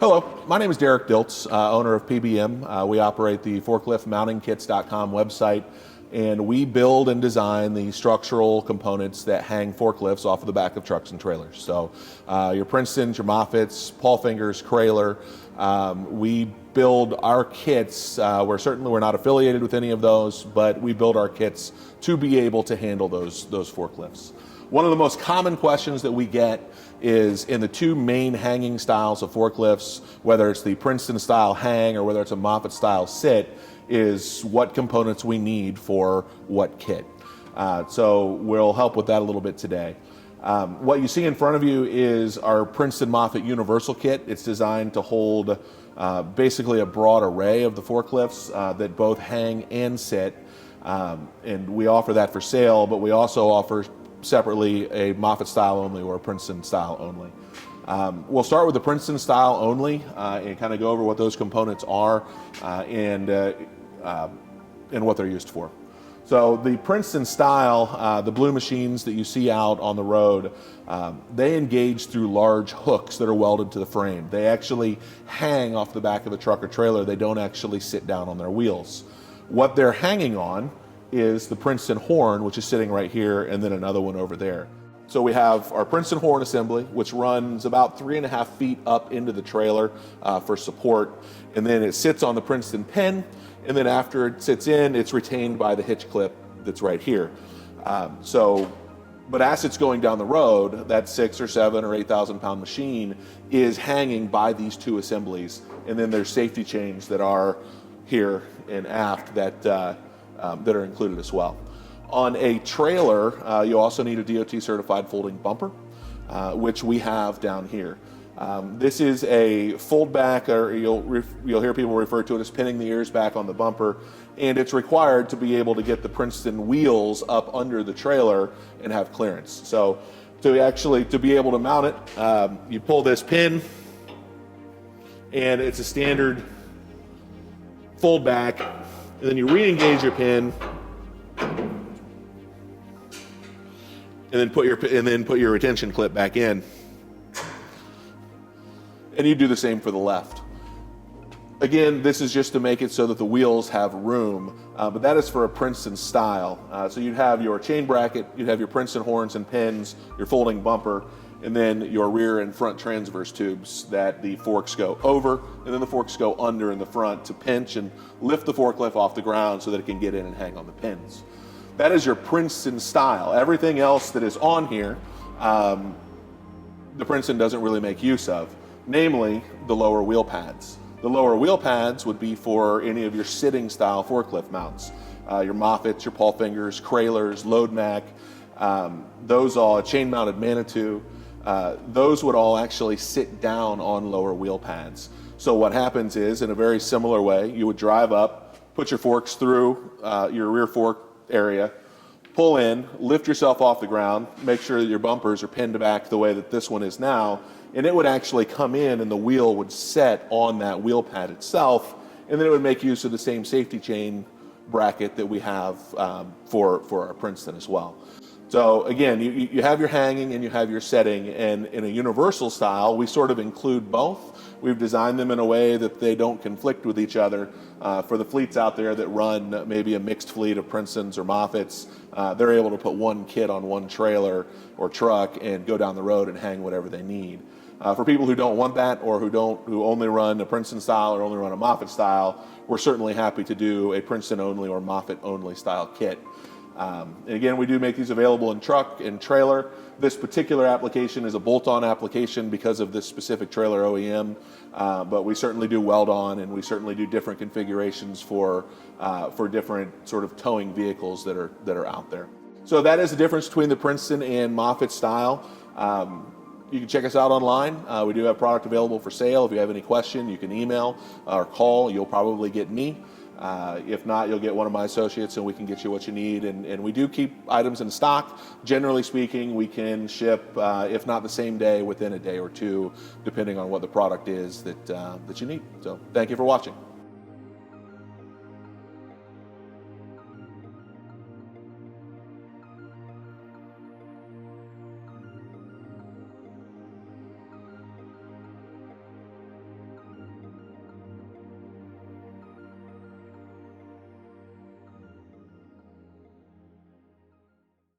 Hello, my name is Derrick Dilts, owner of PBM. We operate the forkliftmountingkits.com website, and we build and design the structural components that hang forklifts off of the back of trucks and trailers. So your Princetons, your Moffetts, Paul Fingers, Krahler, we build our kits. We're not affiliated with any of those, but we build our kits to be able to handle those forklifts. One of the most common questions that we get is in the two main hanging styles of forklifts, whether it's the Princeton style hang or whether it's a Moffett style sit, is what components we need for what kit. So we'll help with that a little bit today. What you see in front of you is our Princeton Moffett Universal Kit. It's designed to hold basically a broad array of the forklifts that both hang and sit. And we offer that for sale, but we also offer separately a Moffett style only or a Princeton style only. We'll start with the Princeton style only and kind of go over what those components are and what they're used for. So the Princeton style, the blue machines that you see out on the road, they engage through large hooks that are welded to the frame. They actually hang off the back of a truck or trailer. They don't actually sit down on their wheels. What they're hanging on is the Princeton horn, which is sitting right here, and then another one over there. So we have our Princeton horn assembly, which runs about 3.5 feet up into the trailer for support, and then it sits on the Princeton pin, and then after it sits in, it's retained by the hitch clip that's right here. But as it's going down the road, that 6 or 7 or 8,000 pound machine is hanging by these two assemblies, and then there's safety chains that are here and aft that are included as well. On a trailer, you also need a DOT certified folding bumper, which we have down here. This is a fold back, or you'll hear people refer to it as pinning the ears back on the bumper, and it's required to be able to get the Princeton wheels up under the trailer and have clearance. So to be able to mount it, you pull this pin, and it's a standard fold back, and then you re-engage your pin, and then put your retention clip back in, and you do the same for the left. Again, this is just to make it so that the wheels have room, but that is for a Princeton style. So you'd have your chain bracket, you'd have your Princeton horns and pins, your folding bumper, and then your rear and front transverse tubes that the forks go over, and then the forks go under in the front to pinch and lift the forklift off the ground so that it can get in and hang on the pins. That is your Princeton style. Everything else that is on here, the Princeton doesn't really make use of, namely the lower wheel pads. The lower wheel pads would be for any of your sitting style forklift mounts. Your Moffetts, your Paul Fingers, Krahlers, Load Mac, those all, chain mounted Manitou, those would all actually sit down on lower wheel pads. So what happens is, in a very similar way, you would drive up, put your forks through your rear fork area, pull in, lift yourself off the ground, make sure that your bumpers are pinned back the way that this one is now, and it would actually come in and the wheel would set on that wheel pad itself, and then it would make use of the same safety chain bracket that we have for our Princeton as well. So again, you have your hanging and you have your setting, and in a universal style, we sort of include both. We've designed them in a way that they don't conflict with each other. For the fleets out there that run maybe a mixed fleet of Princetons or Moffetts, they're able to put one kit on one trailer or truck and go down the road and hang whatever they need. For people who don't want that, or who only run a Princeton style or only run a Moffett style, we're certainly happy to do a Princeton only or Moffett only style kit. And again, we do make these available in truck and trailer. This particular application is a bolt-on application because of this specific trailer OEM, but we certainly do weld-on, and we certainly do different configurations for different sort of towing vehicles that are out there. So that is the difference between the Princeton and Moffett style. You can check us out online. We do have product available for sale. If you have any question, you can email or call. You'll probably get me. If not, you'll get one of my associates, and we can get you what you need. And we do keep items in stock. Generally speaking, we can ship, if not the same day, within a day or two, depending on what the product is that you need. So thank you for watching.